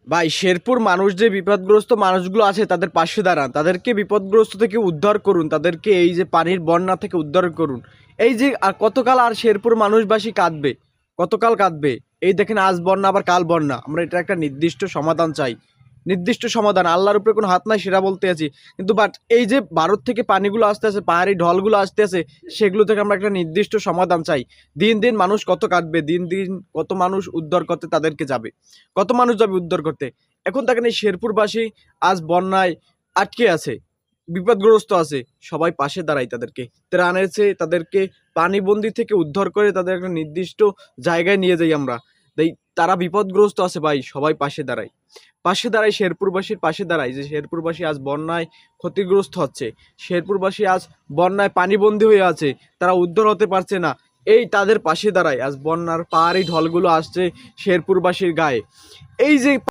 ভাই শেরপুর মানুষ যে বিপদগ্রস্ত মানুষগুলো আছে তাদের পাশে দাঁড়ান, তাদেরকে বিপদগ্রস্ত থেকে উদ্ধার করুন, তাদেরকে এই যে পানির বন্যা থেকে উদ্ধার করুন। এই যে আর কতকাল আর শেরপুর মানুষবাসী কাঁদবে, কতকাল কাঁদবে? এই দেখেন আজ বন্যা আবার কাল বন্যা, আমরা এটা একটা নির্দিষ্ট সমাধান চাই, নির্দিষ্ট সমাধান। আল্লাহর উপরে কোনো হাত নাই সেটা বলতে আছি, কিন্তু বাট এই যে ভারত থেকে পানিগুলো আসতে আছে, পাহাড়ি ঢলগুলো আসতে আছে, সেগুলো থেকে আমরা একটা নির্দিষ্ট সমাধান চাই। দিন দিন মানুষ কত কাটবে, দিন দিন কত মানুষ উদ্ধার করতে তাদেরকে যাবে, কত মানুষ যাবে উদ্ধার করতে। এখন দেখেন এই শেরপুরবাসী আজ বন্যায় আটকে আছে, বিপদগ্রস্ত আছে, সবাই পাশে দাঁড়ায়, তাদেরকে ত্রাণ এনেছে, তাদেরকে পানিবন্দি থেকে উদ্ধার করে তাদের একটা নির্দিষ্ট জায়গায় নিয়ে যাই আমরা। তাই তারা বিপদগ্রস্ত আছে ভাই, সবাই পাশে দাঁড়ায়, পাশে দাঁড়ায়, শেরপুরবাসীর পাশে দাঁড়ায়। যে শেরপুরবাসী আজ বন্যায় ক্ষতিগ্রস্ত হচ্ছে, শেরপুরবাসী আজ বন্যায় পানিবন্দী হয়ে আছে, তারা উদ্ধার হতে পারছে না, এই তাদের পাশে দাঁড়ায়। আজ বন্যার পাহাড়ি ঢলগুলো আসছে শেরপুরবাসীর গায়ে, এই যে